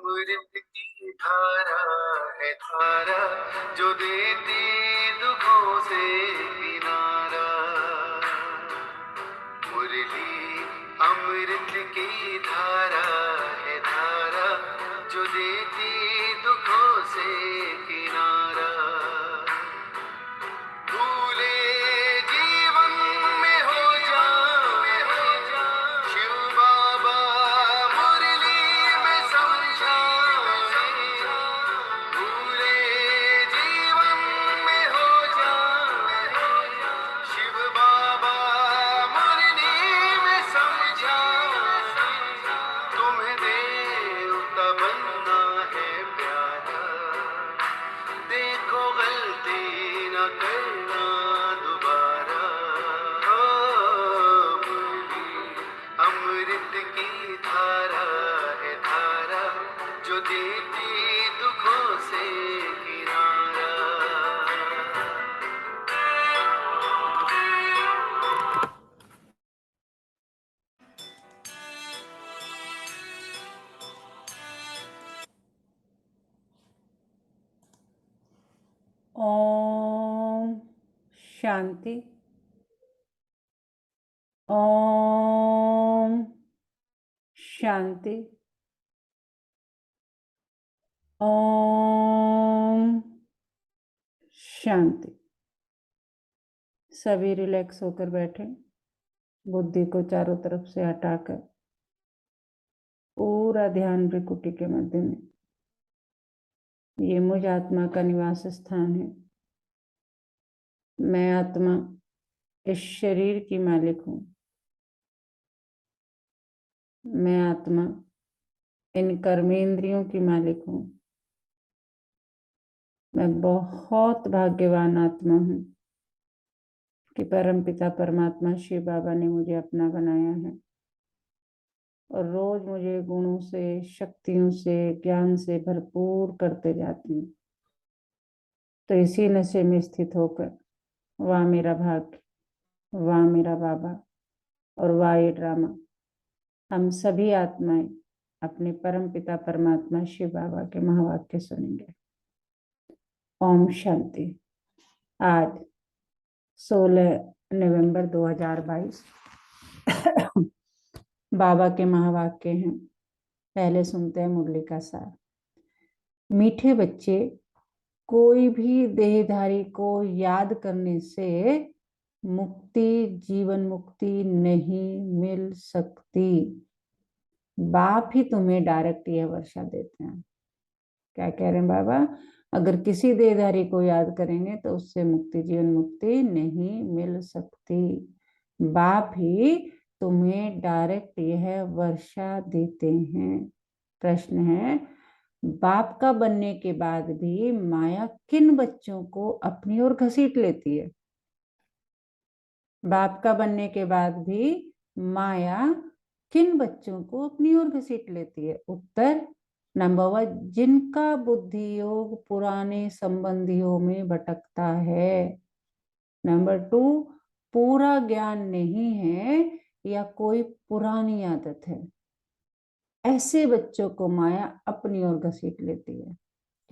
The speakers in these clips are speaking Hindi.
अमृत की धारा है धारा, जो देती दुखों से किनारा। मुरली अमृत की धारा है धारा, जो देती दुखों से किनारा। भूले जीवन में हो जा शिव बाबा मुरली में समझाए। भूले जीवन में हो जा शिव बाबा मुरली में समझाए। तुम्हें देवता बनना है प्यारा, देखो गलती न करना दोबारा। ओ मुरली अमृत की धारा है धारा, जो देती दुखों से किनारा। ओम शांति। ओम शांति। ओम शांति। सभी रिलैक्स होकर बैठे, बुद्धि को चारों तरफ से हटाकर पूरा ध्यान भ्रिकुटी के मध्य में। ये मुझ आत्मा का निवास स्थान है। मैं आत्मा इस शरीर की मालिक हूँ। मैं आत्मा इन कर्मेंद्रियों की मालिक हूँ। मैं बहुत भाग्यवान आत्मा हूँ कि परमपिता परमात्मा शिव बाबा ने मुझे अपना बनाया है और रोज मुझे गुणों से, शक्तियों से, ज्ञान से भरपूर करते जाते हैं। तो इसी नशे में स्थित होकर वाह मेरा भाग्य, वाह मेरा बाबा और वाह ये ड्रामा, हम सभी आत्माएं अपने परम पिता परमात्मा शिव बाबा के महावाक्य सुनेंगे। ओम शांति। आज 16 नवंबर 2022 बाबा के महावाक्य हैं। पहले सुनते हैं मुरली का सार। मीठे बच्चे, कोई भी देहधारी को याद करने से मुक्ति, जीवन मुक्ति नहीं मिल सकती। बाप ही तुम्हें डायरेक्ट यह वर्षा देते हैं। क्या कह रहे हैं बाबा? अगर किसी देहधारी को याद करेंगे तो उससे मुक्ति, जीवन मुक्ति नहीं मिल सकती। बाप ही तुम्हें डायरेक्ट यह वर्षा देते हैं। प्रश्न है, बाप का बनने के बाद भी माया किन बच्चों को अपनी ओर घसीट लेती है? बाप का बनने के बाद भी माया किन बच्चों को अपनी ओर घसीट लेती है? उत्तर नंबर 1, जिनका बुद्धि योग पुराने संबंधियों में भटकता है। नंबर 2, पूरा ज्ञान नहीं है या कोई पुरानी आदत है। ऐसे बच्चों को माया अपनी ओर घसीट लेती है।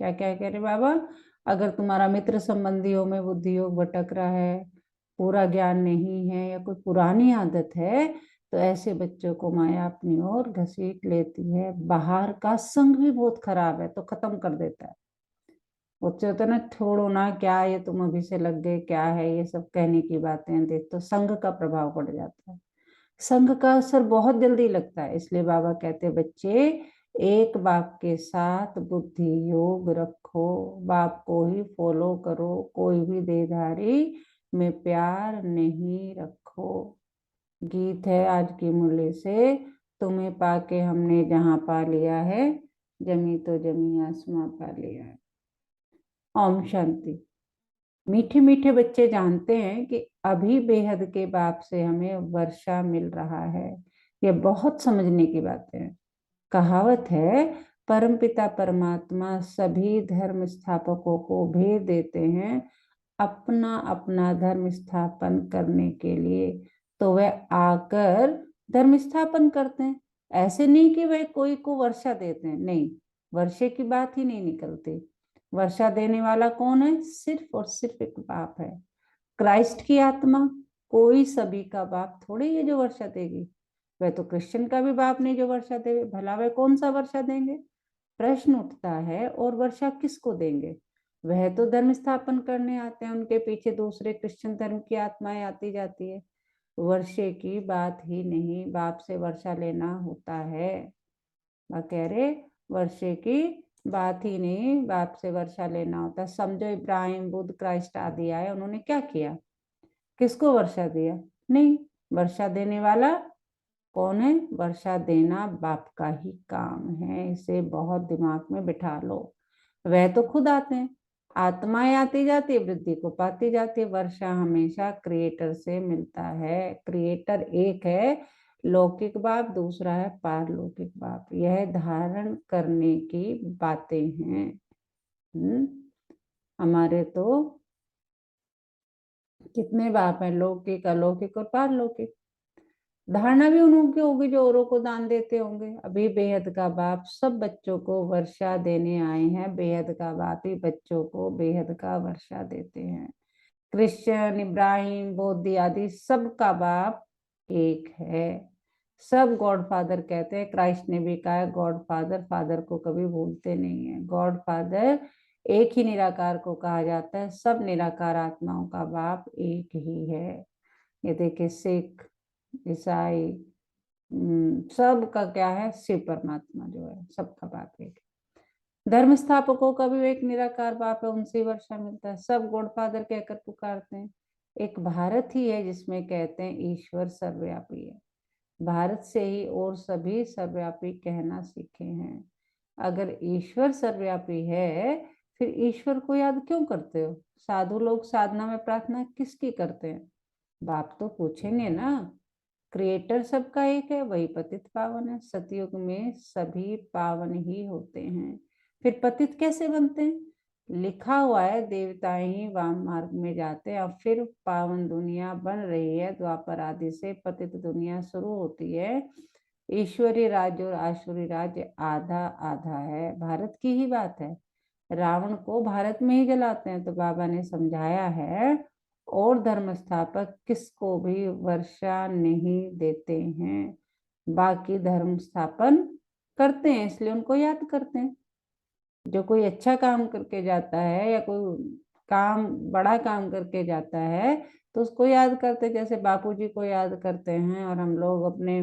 क्या क्या कह रहे बाबा? अगर तुम्हारा मित्र संबंधियों में बुद्धि योग भटक रहा है, पूरा ज्ञान नहीं है या कोई पुरानी आदत है, तो ऐसे बच्चों को माया अपनी ओर घसीट लेती है। बाहर का संग भी बहुत खराब है तो खत्म कर देता है। बच्चे होते ना, छोड़ो ना, क्या ये तुम अभी से लग गए, क्या है ये सब कहने की बातें, देख तो संग का प्रभाव पड़ जाता है। संघ का असर बहुत जल्दी लगता है। इसलिए बाबा कहते हैं, बच्चे एक बाप के साथ बुद्धि योग रखो, बाप को ही फॉलो करो, कोई भी देहधारी में प्यार नहीं रखो। गीत है आज की मुरली से, तुम्हें पाके हमने जहां पा लिया है, जमी तो जमी आसमां पा लिया है। ओम शांति। मीठे मीठे बच्चे जानते हैं कि अभी बेहद के बाप से हमें वर्षा मिल रहा है। ये बहुत समझने की बातें हैं। कहावत है, परमपिता परमात्मा सभी धर्म स्थापकों को भेज देते हैं अपना अपना धर्म स्थापन करने के लिए, तो वह आकर धर्म स्थापन करते हैं। ऐसे नहीं कि वह कोई को वर्षा देते हैं, नहीं। वर्षे की बात ही नहीं निकलती। वर्षा देने वाला कौन है? सिर्फ और सिर्फ एक बाप है, क्राइस्ट की आत्मा। कोई सभी का बाप थोड़ी है जो वर्षा देगी। वह तो क्रिश्चियन का भी बाप नहीं जो वर्षा देवे, भला वह कौन सा वर्षा देंगे? प्रश्न उठता है, और वर्षा किसको देंगे? वह तो धर्म स्थापन करने आते हैं, उनके पीछे दूसरे क्रिश्चियन धर्म की आत्माएं आती जाती है। वर्षे की बात ही नहीं, बाप से वर्षा लेना होता है। वह कह रहे वर्षे की बात ही नहीं, बाप से वर्षा लेना होता है। समझो इब्राहिम, बुद्ध, क्राइस्ट आदि आए, उन्होंने क्या किया? किसको वर्षा दिया? नहीं, वर्षा देने वाला कौन है? वर्षा देना बाप का ही काम है। इसे बहुत दिमाग में बिठा लो। वह तो खुद आते हैं, आत्माएं आती जाती है, वृद्धि को पाती जाती है। वर्षा हमेशा क्रिएटर से मिलता है। क्रिएटर एक है, लौकिक बाप, दूसरा है पारलौकिक बाप। यह धारण करने की बातें हैं। हमारे तो कितने बाप हैं, लौकिक, अलौकिक और पारलौकिक। धारणा भी उनकी होगी जो औरों को दान देते होंगे। अभी बेहद का बाप सब बच्चों को वर्षा देने आए हैं। बेहद का बाप ही बच्चों को बेहद का वर्षा देते हैं। क्रिश्चियन, इब्राहिम, बौद्ध आदि सबका बाप एक है। सब गॉड फादर कहते हैं। क्राइस्ट ने भी कहा है गॉड फादर, फादर को कभी भूलते नहीं है। गॉड फादर एक ही निराकार को कहा जाता है। सब निराकार आत्माओं का बाप एक ही है। ये देखिए, सिख, ईसाई, सबका क्या है? शिव परमात्मा जो है, सबका बाप एक। धर्म स्थापकों का भी एक निराकार बाप है, उनसे वर्षा मिलता है। सब गॉड फादर कहकर पुकारते हैं। एक भारत ही है जिसमें कहते हैं ईश्वर सर्वव्यापी है। भारत से ही और सभी सर्वव्यापी कहना सीखे हैं। अगर ईश्वर सर्वव्यापी है, फिर ईश्वर को याद क्यों करते हो? साधु लोग साधना में प्रार्थना किसकी करते हैं? बाप तो पूछेंगे ना। क्रिएटर सबका एक है, वही पतित पावन है। सतयुग में सभी पावन ही होते हैं। फिर पतित कैसे बनते हैं? लिखा हुआ है देवताएं ही वाम मार्ग में जाते हैं। अब फिर पावन दुनिया बन रही है। द्वापर आदि से पतित दुनिया शुरू होती है। ईश्वरीय राज्य और आसुरी राज्य आधा आधा है। भारत की ही बात है। रावण को भारत में ही जलाते हैं। तो बाबा ने समझाया है, और धर्म स्थापक किसको भी वर्षा नहीं देते हैं। बाकी धर्म स्थापन करते हैं, इसलिए उनको याद करते हैं। जो कोई अच्छा काम करके जाता है, या कोई काम, बड़ा काम करके जाता है, तो उसको याद करते हैं। जैसे बापूजी को याद करते हैं, और हम लोग अपने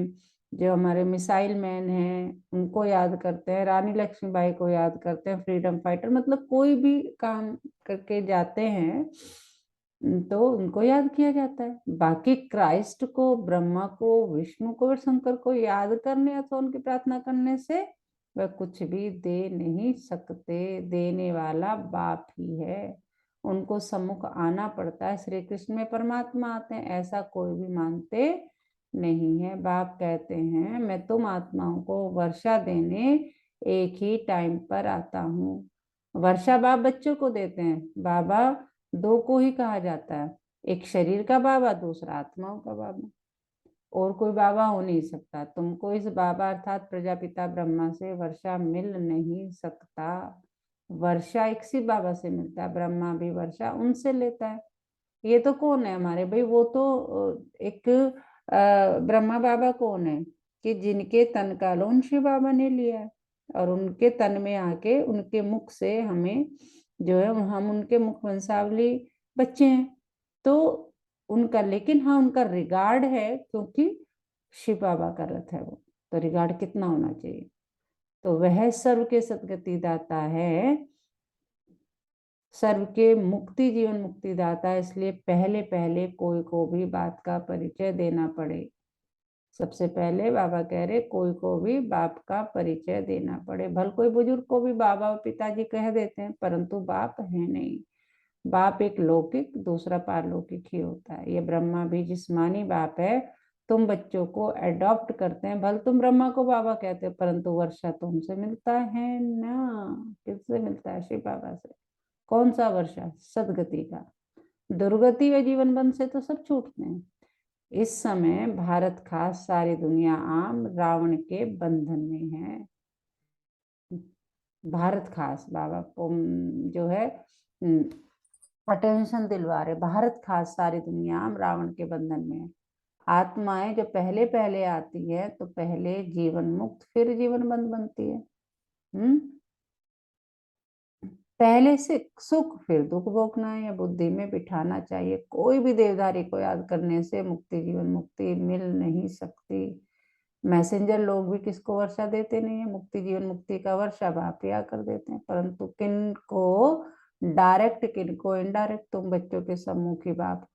जो हमारे मिसाइल मैन हैं उनको याद करते हैं, रानी लक्ष्मीबाई को याद करते हैं, फ्रीडम फाइटर। मतलब कोई भी काम करके जाते हैं तो उनको याद किया जाता है। बाकी क्राइस्ट को, ब्रह्मा को, विष्णु को और शंकर को याद करने अथवा उनकी प्रार्थना करने से वह कुछ भी दे नहीं सकते। देने वाला बाप ही है। उनको सम्मुख आना पड़ता है। श्री कृष्ण में परमात्मा आते हैं, ऐसा कोई भी मानते नहीं है। बाप कहते हैं मैं तुम आत्माओं को वर्षा देने एक ही टाइम पर आता हूँ। वर्षा बाप बच्चों को देते हैं। बाबा दो को ही कहा जाता है, एक शरीर का बाबा, दूसरा आत्माओं का बाबा। और कोई बाबा हो नहीं सकता। तुमको इस बाबा अर्थात प्रजापिता ब्रह्मा से वर्षा मिल नहीं सकता। वर्षा एक सी बाबा से मिलता है। ब्रह्मा भी वर्षा उनसे लेता है। ये तो कौन है हमारे भाई? वो तो एक ब्रह्मा बाबा कौन है कि जिनके तन का लोन शिव बाबा ने लिया है, और उनके तन में आके उनके मुख से हमें जो है, हम उनके मुख वंशावली बच्चे हैं। तो उनका, लेकिन हाँ उनका रिगार्ड है, क्योंकि शिव बाबा का रथ है वो। तो रिगार्ड कितना होना चाहिए? तो वह सर्व के सदगति दाता है, सर्व के मुक्ति जीवन मुक्ति दाता है। इसलिए पहले पहले कोई को भी बात का परिचय देना पड़े। सबसे पहले बाबा कह रहे कोई को भी बाप का परिचय देना पड़े। भल कोई बुजुर्ग को भी बाबा और पिताजी कह देते हैं, परंतु बाप है नहीं। बाप एक लौकिक, दूसरा पारलौकिक ही होता है। ये ब्रह्मा भी जिस्मानी बाप है। तुम बच्चों को एडॉप्ट करते हैं। भल तुम ब्रह्मा को बाबा कहते हो, परंतु वर्षा तुमसे मिलता है ना। किससे मिलता है? शिव बाबा से। कौन सा वर्षा? सदगति का। दुर्गति व जीवन बंध से तो सब छूटते हैं। इस समय भारत खास सारी दुनिया आम रावण के बंधन में है। भारत खास बाबा जो है अटेंशन दिलवा रहे, भारत खास सारी दुनिया हम रावण के बंधन में है। आत्माएं जो पहले पहले आती है तो पहले जीवन मुक्त फिर जीवन बंद बनती है। हम्म पहले से सुख फिर दुख भोगना है, या बुद्धि में बिठाना चाहिए। कोई भी देवधारी को याद करने से मुक्ति जीवन मुक्ति मिल नहीं सकती। मैसेंजर लोग भी किसको वर्षा देते नहीं है, मुक्ति जीवन मुक्ति का वर्षा बाप ही आकर देते हैं, परंतु किन को डायरेक्ट किन को इनडायरेक्ट, तुम बच्चों के सम्मुख ही बाप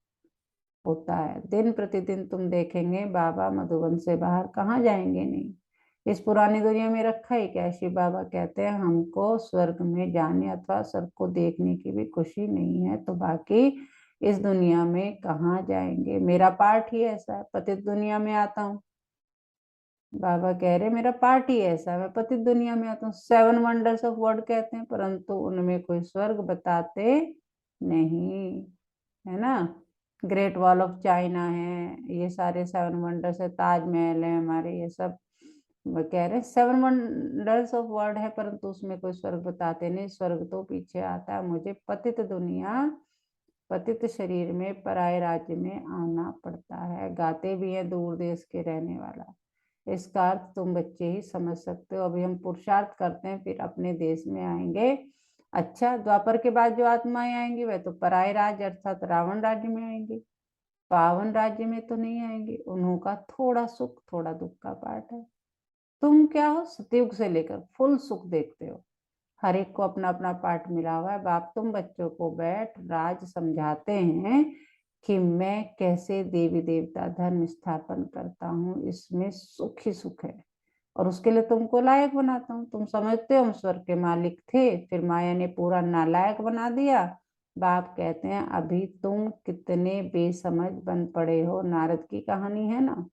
होता है। दिन प्रतिदिन तुम देखेंगे बाबा मधुबन से बाहर कहाँ जाएंगे नहीं, इस पुरानी दुनिया में रखा ही क्या। शिव बाबा कहते हैं हमको स्वर्ग में जाने अथवा स्वर्ग को देखने की भी खुशी नहीं है, तो बाकी इस दुनिया में कहाँ जाएंगे। मेरा पार्ट ही ऐसा है, पतित दुनिया में आता हूँ। बाबा कह रहे मेरा पार्ट ही ऐसा है, मैं पतित दुनिया में आता हूँ। 7 वंडर्स ऑफ वर्ल्ड कहते हैं, परंतु उनमें कोई स्वर्ग बताते नहीं, है ना। ग्रेट वॉल ऑफ चाइना है, ये सारे 7 वंडर्स है, ताजमहल है हमारे, ये सब वो कह रहे 7 वंडर्स ऑफ वर्ल्ड है, परंतु उसमें कोई स्वर्ग बताते नहीं। स्वर्ग तो पीछे आता है, मुझे पतित दुनिया पतित शरीर में पराये राज्य में आना पड़ता है। गाते भी है दूर देश के रहने वाला, इसका अर्थ तुम बच्चे ही समझ सकते हो। अभी हम पुरुषार्थ करते हैं फिर अपने देश में आएंगे। अच्छा, द्वापर के बाद जो आत्माएं आएंगी वह तो पराये राज्य अर्थात रावण राज्य में आएंगी, पावन राज्य में तो नहीं आएंगी। उनका थोड़ा सुख थोड़ा दुख का पार्ट है। तुम क्या हो, सतयुग से लेकर फुल सुख देखते हो, हर एक को अपना अपना पार्ट मिला हुआ है। बाप तुम बच्चों को बैठ राज समझाते हैं कि मैं कैसे देवी देवता धर्म स्थापन करता हूँ, इसमें सुख ही सुख है, और उसके लिए तुमको लायक बनाता हूँ। तुम समझते हो हम स्वर्ग के मालिक थे, फिर माया ने पूरा नालायक बना दिया। बाप कहते हैं अभी तुम कितने बेसमझ बन पड़े हो, नारद की कहानी है ना।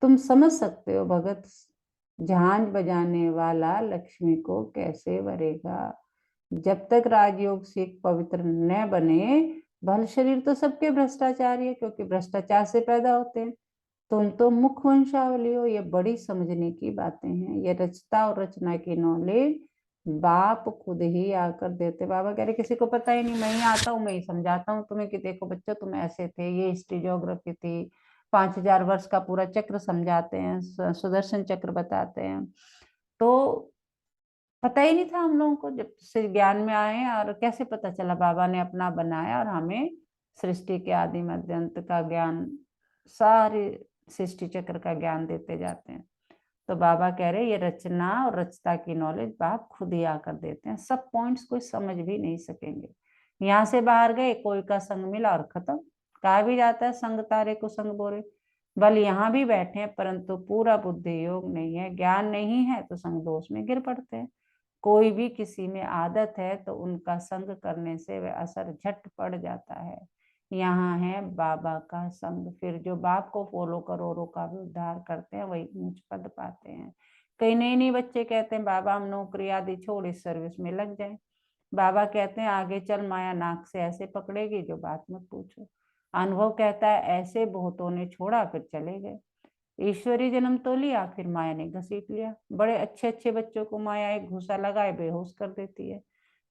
तुम समझ सकते हो भगत, झांझ बजाने वाला लक्ष्मी को कैसे वरेगा। जब तक राजयोग से पवित्र न बने, भल शरीर तो सबके भ्रष्टाचारी है, क्योंकि भ्रष्टाचार से पैदा होते हैं। तुम तो मुख वंशावली हो, ये बड़ी समझने की बातें हैं। ये रचता और रचना की नॉलेज बाप खुद ही आकर देते। बाबा कह रहे किसी को पता ही नहीं, मैं ही आता हूँ, मैं ही समझाता हूँ तुम्हें कि देखो बच्चों तुम ऐसे थे, ये हिस्ट्री ज्योग्राफी थी। 5000 वर्ष का पूरा चक्र समझाते हैं, सुदर्शन चक्र बताते हैं। तो पता ही नहीं था हम लोगों को, जब से ज्ञान में आए और कैसे पता चला, बाबा ने अपना बनाया और हमें सृष्टि के आदि मध्य अंत का ज्ञान, सारे सृष्टि चक्र का ज्ञान देते जाते हैं। तो बाबा कह रहे ये रचना और रचता की नॉलेज बाप खुद ही आकर देते हैं। सब पॉइंट्स कोई समझ भी नहीं सकेंगे। यहाँ से बाहर गए, कोई का संग मिला और खत्म। कहा भी जाता है संग तारे को संग बोरे। बल यहाँ भी बैठे हैं, परंतु पूरा बुद्धि योग नहीं है, ज्ञान नहीं है, तो संग दोष में गिर पड़ते हैं। कोई भी किसी में आदत है तो उनका संग करने से वह असर झट पड़ जाता है। यहाँ है बाबा का संग, फिर जो बाप को फॉलो करोड़ों का भी उद्धार करते हैं वही ऊंच पद पाते हैं। कई नए नए बच्चे कहते हैं बाबा हम नौकरी आदि छोड़ इस सर्विस में लग जाएं। बाबा कहते हैं आगे चल माया नाक से ऐसे पकड़ेगी जो बात मत पूछो। अनुभव कहता है ऐसे बहुतों ने छोड़ा फिर चले गए। ईश्वरी जन्म तो लिया फिर माया ने घसीट लिया। बड़े अच्छे अच्छे बच्चों को माया एक घूसा लगाए बेहोश कर देती है।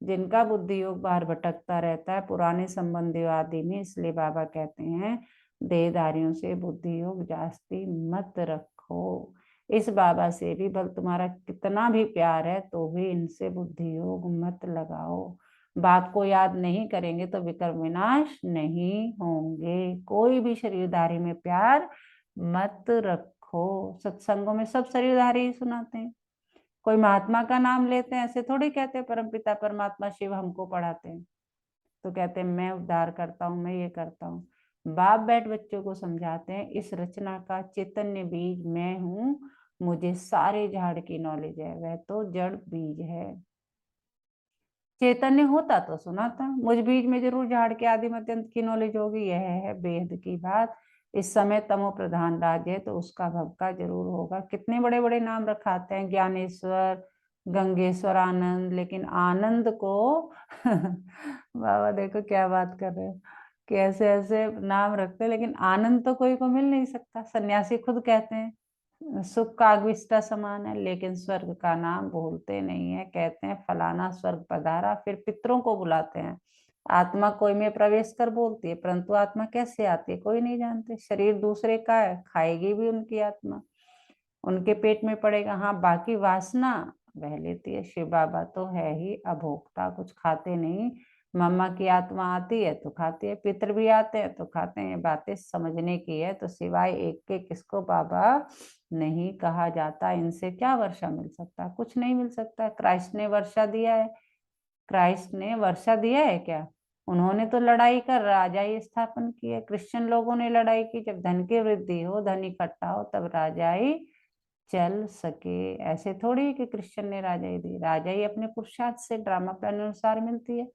जिनका बुद्धि योग बाहर भटकता रहता है पुराने संबंधियों आदि में, इसलिए बाबा कहते हैं देहधारियों से बुद्धि योग जास्ती मत रखो। इस बाबा से भी भल तुम्हारा कितना भी प्यार है तो भी इनसे बुद्धि योग मत लगाओ। बाप को याद नहीं करेंगे तो विकर्म विनाश नहीं होंगे। कोई भी शरीरधारी में प्यार मत रखो। सत्संगों में सब शरीरधारी ही सुनाते हैं, कोई महात्मा का नाम लेते हैं, ऐसे थोड़ी कहते हैं परमपिता परमात्मा शिव हमको पढ़ाते हैं तो कहते हैं मैं उद्धार करता हूँ, मैं ये करता हूँ। बाप बैठ बच्चों को समझाते हैं इस रचना का चैतन्य बीज मैं हूँ, मुझे सारे झाड़ की नॉलेज है, वह तो जड़ बीज है। चैतन्य होता तो सुनाता, मुझ बीज में जरूर झाड़ के आदि मत्यंत की नॉलेज होगी, यह है वेद की बात। इस समय तमो प्रधान राज्य है तो उसका भक्का जरूर होगा। कितने बड़े बड़े नाम रखाते हैं, ज्ञानेश्वर, गंगेश्वर, आनंद, लेकिन आनंद को बाबा देखो क्या बात कर रहे हो, कि ऐसे ऐसे नाम रखते हैं लेकिन आनंद तो कोई को मिल नहीं सकता। सन्यासी खुद कहते हैं सुख का आगविष्टा समान है, लेकिन स्वर्ग का नाम भूलते नहीं है। कहते हैं फलाना स्वर्ग पधारा, फिर पितरों को बुलाते हैं। आत्मा कोई में प्रवेश कर बोलती है, परंतु आत्मा कैसे आती है कोई नहीं जानते। शरीर दूसरे का है, खाएगी भी उनकी आत्मा, उनके पेट में पड़ेगा। हाँ, बाकी वासना वह लेती है। शिव बाबा तो है ही अभोक्ता, कुछ खाते नहीं। मम्मा की आत्मा आती है तो खाती है, पितर भी आते हैं तो खाते हैं। ये बातें समझने की है। तो सिवाय एक के किसको बाबा नहीं कहा जाता। इनसे क्या वर्षा मिल सकता है? कुछ नहीं मिल सकता। क्राइस्ट ने वर्षा दिया है? क्राइस्ट ने वर्षा दिया है क्या? उन्होंने तो लड़ाई कर राजाई स्थापन की है। क्रिश्चियन लोगों ने लड़ाई की। जब धन की वृद्धि हो, धन इकट्ठा हो, तब राजाई चल सके। ऐसे थोड़ी है कि क्रिश्चियन ने राजाई दी। राजाई अपने पुरुषार्थ से ड्रामा प्लान अनुसार मिलती है।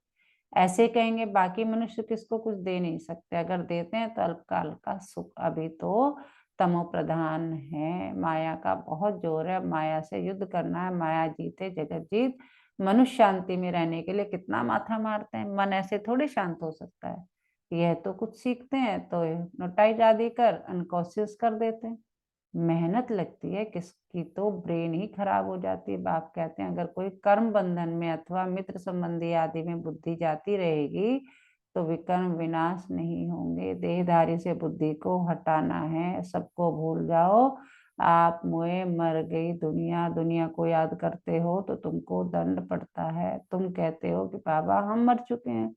ऐसे कहेंगे बाकी मनुष्य किसको कुछ दे नहीं सकते, अगर देते हैं तो अल्पकाल का सुख। अभी तो तमो प्रधान है, माया का बहुत जोर है। माया से युद्ध करना है। माया जीते जगत जीत। मनुष्य शांति में रहने के लिए कितना माथा मारते हैं। मन ऐसे थोड़ी शांत हो सकता है। यह तो कुछ सीखते हैं तो नोटाइज आदि कर अनकॉन्शियस कर देते हैं। मेहनत लगती है किसकी तो ब्रेन ही खराब हो जाती है। बाप कहते हैं अगर कोई कर्म बंधन में अथवा मित्र संबंधी आदि में बुद्धि जाती रहेगी तो विकर्म विनाश नहीं होंगे। देहधारी से बुद्धि को हटाना है। सबको भूल जाओ। आप मुए मर गई दुनिया। दुनिया को याद करते हो तो तुमको दंड पड़ता है। तुम कहते हो कि बाबा हम मर चुके हैं,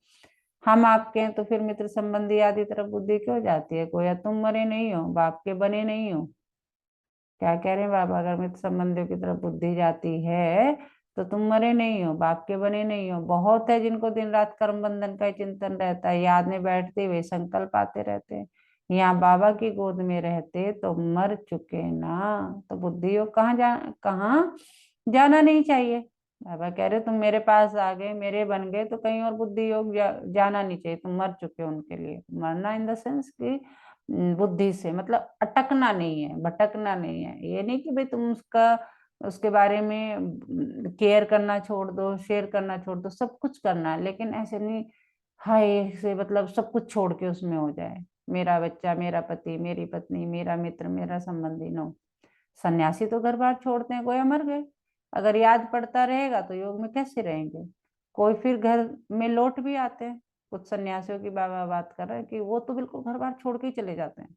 हम आपके हैं, तो फिर मित्र संबंधी आदि तरफ बुद्धि क्यों जाती है? गोया तुम मरे नहीं हो, बाप के बने नहीं हो। क्या कह रहे हैं बाबा? अगर मित्र संबंधियों की तरफ बुद्धि जाती है तो तुम मरे नहीं हो, बाप के बने नहीं हो। बहुत है जिनको दिन रात कर्म बंधन का ही चिंतन रहता है, याद में बैठते हुए संकल्प आते रहते हैं। यहाँ बाबा की गोद में रहते तो मर चुके ना। तो बुद्धि योग कहाँ जाना नहीं चाहिए। बाबा कह रहे तुम मेरे पास आ गए, मेरे बन गए, तो कहीं और बुद्धि योग जाना नहीं चाहिए। तुम मर चुके हो उनके लिए। मरना इन द सेंस की बुद्धि से मतलब अटकना नहीं है, भटकना नहीं है। ये नहीं कि भाई तुम उसके बारे में केयर करना छोड़ दो, शेयर करना छोड़ दो, सब कुछ करना है, लेकिन ऐसे नहीं हाय से मतलब सब कुछ छोड़ के उसमें हो जाए। मेरा बच्चा, मेरा पति, मेरी पत्नी, मेरा मित्र, मेरा संबंधी। नो, सन्यासी तो घर बार छोड़ते हैं, गोया मर गए। अगर याद पड़ता रहेगा तो योग में कैसे रहेंगे? कोई फिर घर में लौट भी आते हैं। कुछ सन्यासियों की बाबा बात कर रहे हैं कि वो तो बिल्कुल घर बार छोड़ के ही चले जाते हैं।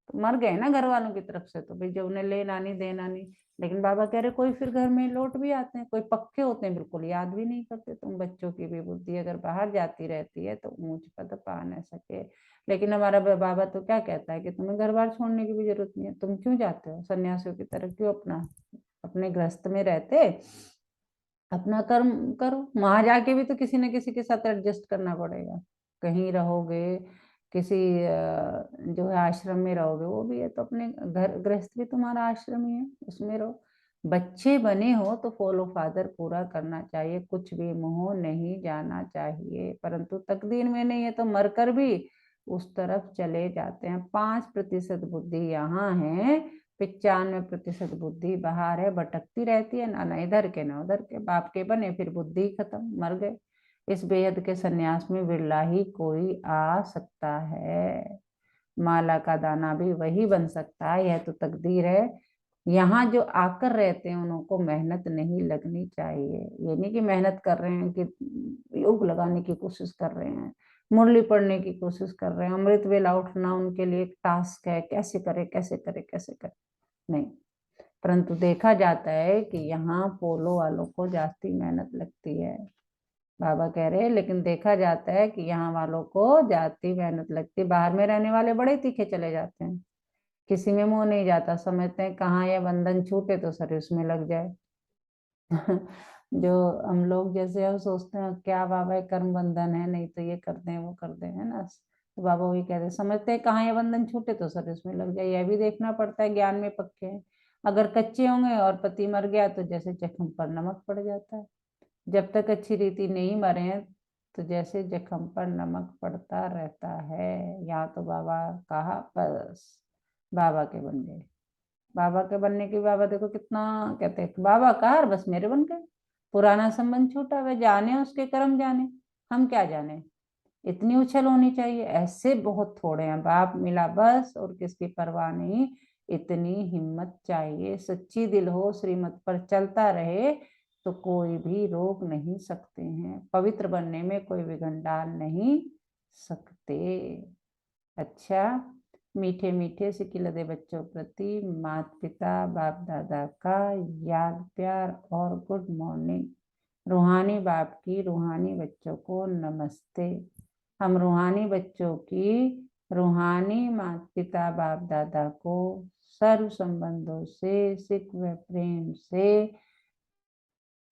तो मर गए ना घर वालों की तरफ से, तो भाई जो उन्हें लेना नहीं देना नहीं। लेकिन बाबा कह रहे कोई फिर घर में लौट भी आते हैं। कोई पक्के होते हैं, बिल्कुल याद भी नहीं करते। तुम बच्चों की भी बुद्धि अगर बाहर जाती रहती है तो ऊंच पद पा न सके। लेकिन हमारा बाबा तो क्या कहता है कि तुम्हें घर बार छोड़ने की भी जरूरत नहीं है। तुम क्यों जाते हो सन्यासियों की तरह? क्यों अपना अपने गृहस्थ में रहते अपना कर्म करो। वहां जाके भी तो किसी न किसी के साथ एडजस्ट करना पड़ेगा। कहीं रहोगे, किसी जो है आश्रम में रहोगे, वो भी है तो अपने घर गृहस्थ भी तुम्हारा आश्रम ही है, उसमें रहो। बच्चे बने हो तो फॉलो फादर पूरा करना चाहिए। कुछ भी मोह नहीं जाना चाहिए, परंतु तकदीर में नहीं है तो मरकर भी उस तरफ चले जाते हैं। 5% बुद्धि यहाँ है, 95% बुद्धि बाहर है, भटकती रहती है ना इधर के ना उधर के। बाप के बने फिर बुद्धि खत्म, मर गए। इस बेहद के सन्यास में बिरला ही कोई आ सकता है। माला का दाना भी वही बन सकता है, यह तो तकदीर है। यहाँ जो आकर रहते हैं उनको मेहनत नहीं लगनी चाहिए। ये नहीं कि मेहनत कर रहे हैं कि योग लगाने की कोशिश कर रहे हैं, मुरली पढ़ने की कोशिश कर रहे हैं, अमृत वेला उठना उनके लिए एक टास्क है, कैसे करे कैसे करे कैसे करे, नहीं। परंतु देखा जाता है कि यहाँ पोलो वालों को जास्ती मेहनत लगती है। बाबा कह रहे हैं लेकिन देखा जाता है कि यहाँ वालों को जाती मेहनत लगती है। बाहर में रहने वाले बड़े तीखे चले जाते हैं, किसी में मुंह नहीं जाता। समझते हैं कहाँ यह बंधन छूटे तो सर उसमें लग जाए। जो हम लोग जैसे हम सोचते हैं क्या बाबा ये कर्म बंधन है, नहीं तो ये कर दें वो कर दें, है ना। तो बाबा वही कहते हैं समझते हैं कहाँ ये बंधन छूटे तो सर इसमें लग जाए। यह भी देखना पड़ता है, ज्ञान में पक्के हैं। अगर कच्चे होंगे और पति मर गया तो जैसे जख्म पर नमक पड़ जाता है। जब तक अच्छी रीति नहीं मरे हैं तो जैसे जख्म पर नमक पड़ता रहता है। यहाँ तो बाबा कहा बस बाबा के बन गए। बाबा के बनने की बाबा देखो कितना कहते हैं, बाबा कहा और बस मेरे बन गए। पुराना संबंध छूटा, वे जाने उसके कर्म जाने, हम क्या जाने। इतनी उछल होनी चाहिए। ऐसे बहुत थोड़े हैं। बाप मिला बस और किसकी परवाह नहीं। इतनी हिम्मत चाहिए। सच्ची दिल हो, श्रीमत पर चलता रहे तो कोई भी रोक नहीं सकते हैं। पवित्र बनने में कोई विघ्न डाल नहीं सकते। अच्छा, मीठे मीठे सिकिलदे बच्चों प्रति माता पिता बाप दादा का याद प्यार और गुड मॉर्निंग। रूहानी बाप की रूहानी बच्चों को नमस्ते। हम रूहानी बच्चों की रूहानी माता पिता बाप दादा को सर्व संबंधों से सिख व प्रेम से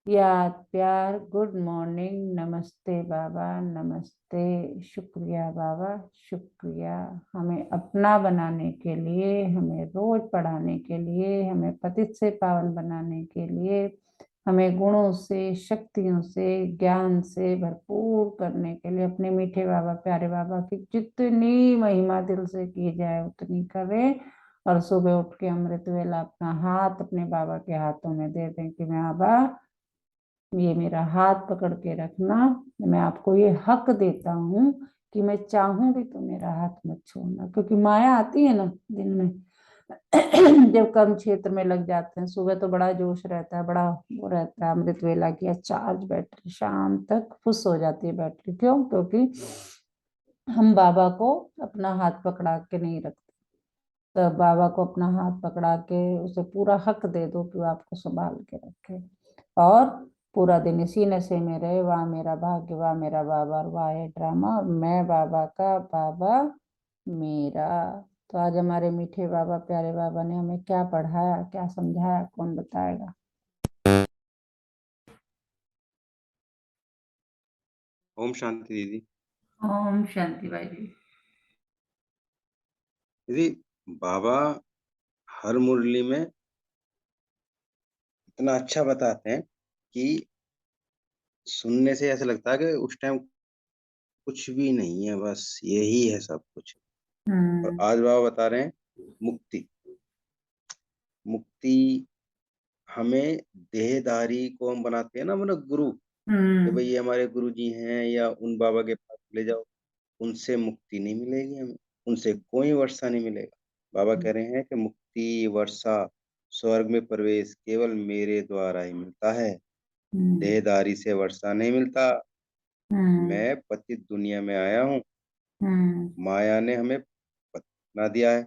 याद प्यार गुड मॉर्निंग नमस्ते बाबा नमस्ते। शुक्रिया बाबा शुक्रिया, हमें अपना बनाने के लिए, हमें रोज पढ़ाने के लिए, हमें पतित से पावन बनाने के लिए, हमें गुणों से शक्तियों से ज्ञान से भरपूर करने के लिए अपने मीठे बाबा प्यारे बाबा की जितनी महिमा दिल से की जाए उतनी करें। और सुबह उठ के अमृत वेला अपना हाथ अपने बाबा के हाथों में दे दें कि मैं बाबा ये मेरा हाथ पकड़ के रखना, मैं आपको ये हक देता हूँ कि मैं चाहूं भी तो मेरा हाथ मत छोड़ना। क्योंकि माया आती है ना दिन में जब कर्म क्षेत्र में लग जाते हैं। सुबह तो बड़ा जोश रहता है, बड़ा वो रहता है, अमृत वेला किया चार्ज बैटरी, शाम तक फुस हो जाती है बैटरी। क्यों? क्योंकि हम बाबा को अपना हाथ पकड़ा के नहीं रखते। तो बाबा को अपना हाथ पकड़ा के उसे पूरा हक दे दो कि वो आपको संभाल के रखे और पूरा दिन इसी नशे में रहे। वाह मेरा भाग्य, वाह मेरा बाबा, और वाह है ड्रामा, और मैं बाबा का, बाबा मेरा। तो आज हमारे मीठे बाबा प्यारे बाबा ने हमें क्या पढ़ाया, क्या समझाया, कौन बताएगा? ओम शांति दीदी। ओम शांति भाई जी। दीदी, बाबा हर मुरली में इतना अच्छा बताते हैं कि सुनने से ऐसा लगता है कि उस टाइम कुछ भी नहीं है, बस यही है सब कुछ। और आज बाबा बता रहे हैं मुक्ति। मुक्ति हमें देहधारी को हम बनाते हैं ना, मतलब गुरु, कि भाई ये हमारे गुरु जी हैं या उन बाबा के पास ले जाओ, उनसे मुक्ति नहीं मिलेगी हमें, उनसे कोई वर्षा नहीं मिलेगा। बाबा कह रहे हैं कि मुक्ति वर्षा स्वर्ग में प्रवेश केवल मेरे द्वारा ही मिलता है, देहधारी से वर्षा नहीं मिलता। मैं पतित दुनिया में आया हूँ, माया ने हमें बना दिया है।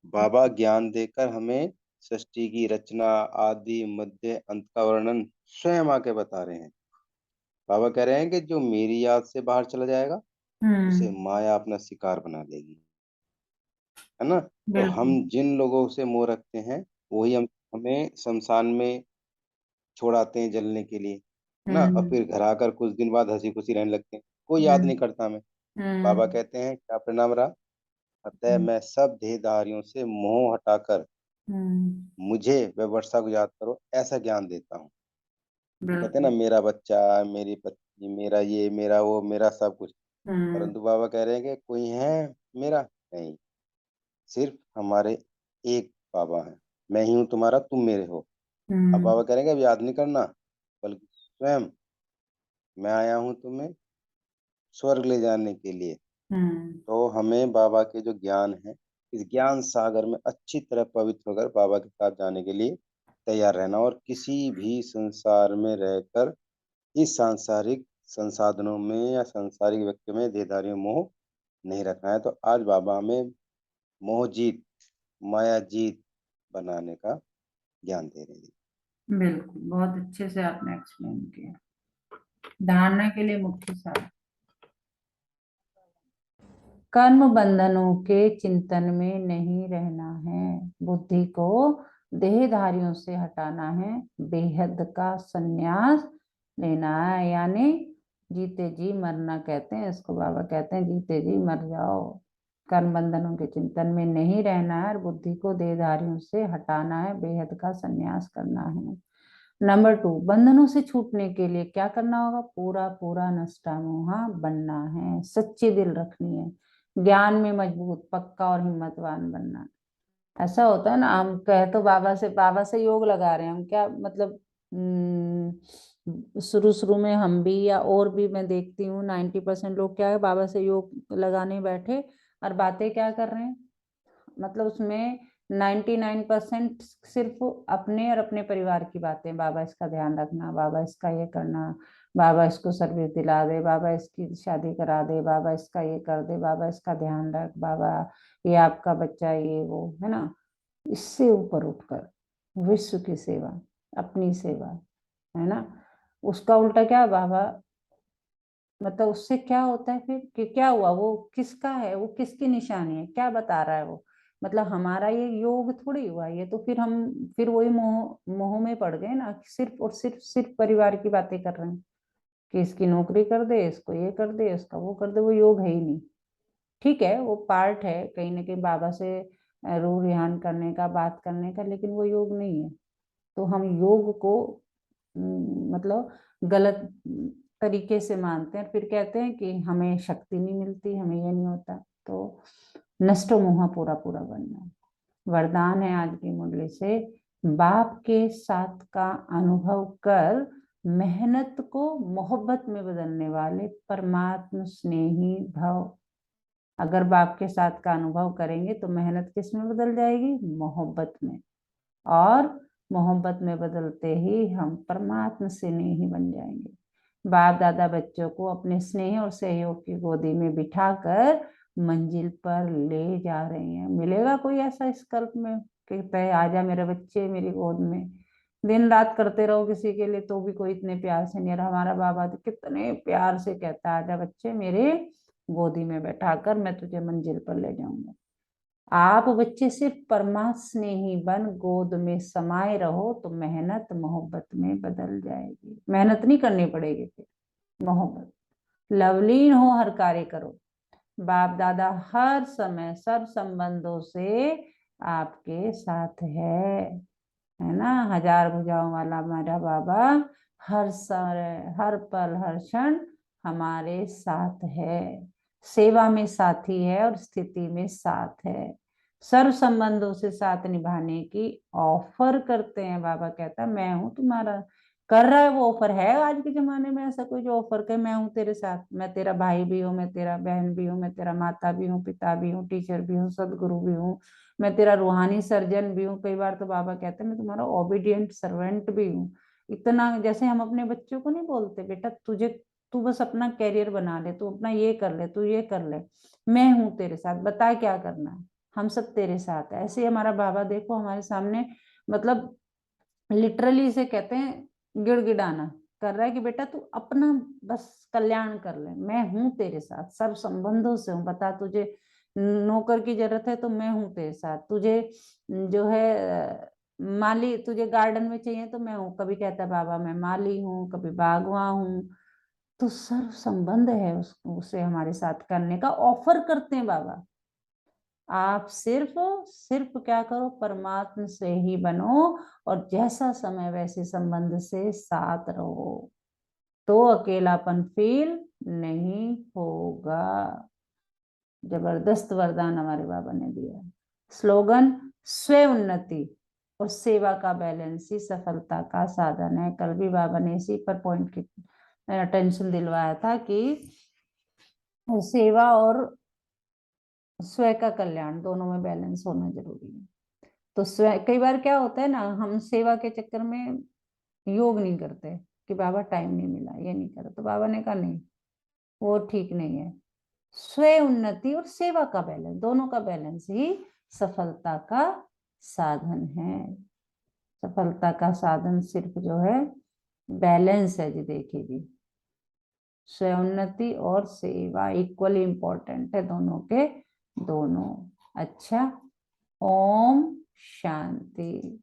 बाबा ज्ञान देकर हमें सृष्टि की रचना आदि मध्य अंत का वर्णन स्वयं आके बता रहे हैं। बाबा कह रहे हैं कि जो मेरी याद से बाहर चला जाएगा उसे माया अपना शिकार बना लेगी, है ना। तो हम जिन लोगों से मोह रखते हैं वही हमें शमशान में छोड़ाते हैं जलने के लिए, है ना। और फिर घर आकर कुछ दिन बाद हंसी खुशी रहने लगते हैं, कोई याद नहीं करता हमें। बाबा कहते हैं क्या परिणाम रहा? अतः मैं सब देहधारियों से मोह हटाकर मुझे व वर्षा को याद करो ऐसा ज्ञान देता हूँ। कहते हैं ना, मेरा बच्चा, मेरी पत्नी, मेरा ये, मेरा वो, मेरा सब कुछ। परंतु बाबा कह रहे हैं कि कोई है मेरा? नहीं, सिर्फ हमारे एक बाबा हैं। मैं ही हूँ तुम्हारा, तुम मेरे हो। अब बाबा कह रहे हैं कि अब याद नहीं करना, बल्कि स्वयं मैं आया हूँ तुम्हें स्वर्ग ले जाने के लिए। तो हमें बाबा के जो ज्ञान है, इस ज्ञान सागर में अच्छी तरह पवित्र होकर बाबा के साथ जाने के लिए तैयार रहना, और किसी भी संसार में रहकर इस सांसारिक संसाधनों में या सांसारिक व्यक्ति में देहधारी मोह नहीं रखना है। तो आज बाबा हमें मोह जीत, माया जीत बनाने का ज्ञान दे रहे हैं। बिल्कुल, बहुत अच्छे से आपने एक्सप्लेन किया। धारणा के लिए मुख्य सार। कर्म बंधनों के चिंतन में नहीं रहना है, बुद्धि को देहधारियों से हटाना है, बेहद का संन्यास लेना है। यानी जीते जी मरना कहते हैं इसको। बाबा कहते हैं जीते जी मर जाओ। कर्म बंधनों के चिंतन में नहीं रहना है और बुद्धि को देहधारियों से हटाना है, बेहद का संन्यास करना है। नंबर 2, बंधनों से छूटने के लिए क्या करना होगा? पूरा पूरा नष्टामोहा बनना है, सच्ची दिल रखनी है, ज्ञान में मजबूत पक्का और हिम्मतवान बनना। ऐसा होता है ना, हम कहे तो बाबा से योग लगा रहे हैं हम, क्या मतलब शुरू शुरू में हम भी या और भी मैं देखती हूँ 90% लोग क्या है, बाबा से योग लगाने बैठे और बातें क्या कर रहे हैं, मतलब उसमें 99% सिर्फ अपने और अपने परिवार की बातें, बाबा इसका ध्यान रखना, बाबा इसका ये करना, बाबा इसको सर्विस दिला दे, बाबा इसकी शादी करा दे, बाबा इसका ये कर दे, बाबा इसका ध्यान रख, बाबा ये आपका बच्चा ये वो, है ना। इससे ऊपर उठकर विश्व की सेवा, अपनी सेवा, है ना। उसका उल्टा क्या, बाबा मतलब उससे क्या होता है फिर कि क्या हुआ, वो किसका है, वो किसकी निशानी है, क्या बता रहा है वो, मतलब हमारा ये योग थोड़ी हुआ ये, तो फिर हम फिर वही मोह मोह में पड़ गए ना, सिर्फ और सिर्फ परिवार की बातें कर रहे हैं कि इसकी नौकरी कर दे, इसको ये कर दे, इसका वो कर दे, वो योग है ही नहीं। ठीक है, वो पार्ट है कहीं ना कहीं बाबा से रूह रिहान करने का, बात करने का, लेकिन वो योग नहीं है। तो हम योग को मतलब गलत तरीके से मानते हैं, फिर कहते हैं कि हमें शक्ति नहीं मिलती, हमें ये नहीं होता। तो नष्ट मोह पूरा पूरा बनना वरदान है आज की मुरली से। बाप के साथ का अनुभव कर मेहनत को मोहब्बत में बदलने वाले परमात्म स्नेही भव। अगर बाप के साथ का अनुभव करेंगे तो मेहनत किस में बदल जाएगी, मोहब्बत में, और मोहब्बत में बदलते ही हम परमात्मा स्नेही बन जाएंगे। बाप दादा बच्चों को अपने स्नेह और सहयोग की गोदी में बिठाकर मंजिल पर ले जा रहे हैं। मिलेगा कोई ऐसा इस कल्प में कहता है आजा मेरे बच्चे मेरी गोद में, दिन रात करते रहो किसी के लिए तो भी कोई इतने प्यार से नहीं। हमारा बाबा तो कितने प्यार से कहता है आजा बच्चे मेरे गोदी में बैठाकर मैं तुझे मंजिल पर ले जाऊंगा। आप बच्चे सिर्फ परमात्मा स्नेही बन गोद में समाये रहो तो मेहनत मोहब्बत में बदल जाएगी। मेहनत नहीं करनी पड़ेगी, फिर मोहब्बत। लवलीन हो हर कार्य करो। बाप दादा हर समय सब संबंधों से आपके साथ है ना। हजार भुजाओं वाला मेरा बाबा हर समय हर पल हर क्षण हमारे साथ है, सेवा में साथी है और स्थिति में साथ है। सर्व संबंधों से साथ निभाने की ऑफर करते हैं। बाबा कहता है मैं हूं तुम्हारा, कर रहा है वो ऑफर। है आज के जमाने में ऐसा कोई जो ऑफर करे मैं हूं तेरे साथ, मैं तेरा भाई भी हूँ, मैं तेरा बहन भी हूँ, मैं तेरा माता भी हूँ, पिता भी हूँ, टीचर भी हूँ, सदगुरु भी हूँ, मैं तेरा रूहानी सर्जन भी हूँ। कई बार तो बाबा कहते हैं मैं तुम्हारा ओबीडियंट सर्वेंट भी हूँ। इतना जैसे हम अपने बच्चों को नहीं बोलते बेटा तुझे तू बस अपना कैरियर बना ले, तू अपना ये कर ले, तू ये कर ले, मैं हूं तेरे साथ, बता क्या करना है, हम सब तेरे साथ है। ऐसे ही हमारा बाबा देखो हमारे सामने मतलब लिटरली इसे कहते हैं गिड़गिड़ाना कर रहा है कि बेटा तू अपना बस कल्याण कर ले, मैं हूं तेरे साथ, सब संबंधों से हूँ। बता तुझे नौकर की जरूरत है तो मैं हूं तेरे साथ, तुझे जो है माली तुझे गार्डन में चाहिए तो मैं हूँ। कभी कहता है बाबा मैं माली हूँ, कभी बागवा हूँ। तो सर्व संबंध है उसे हमारे साथ करने का ऑफर करते हैं बाबा। आप सिर्फ सिर्फ क्या करो, परमात्मा से ही बनो और जैसा समय वैसे संबंध से साथ रहो तो अकेलापन फील नहीं होगा। जबरदस्त वरदान हमारे बाबा ने दिया। स्लोगन स्व उन्नति और सेवा का बैलेंस ही सफलता का साधन है। कल भी बाबा ने इसी पर पॉइंट की अटेंशन दिलवाया था कि सेवा और स्व का कल्याण दोनों में बैलेंस होना जरूरी है। तो स्व कई बार क्या होता है ना, हम सेवा के चक्कर में योग नहीं करते कि बाबा टाइम नहीं मिला ये नहीं करा, तो बाबा ने कहा नहीं वो ठीक नहीं है। स्व उन्नति और सेवा का बैलेंस, दोनों का बैलेंस ही सफलता का साधन है। सफलता का साधन सिर्फ जो है बैलेंस है जी। देखिए जी स्व उन्नति और सेवा इक्वली इंपॉर्टेंट है दोनों के दोनों। अच्छा, ओम शांति।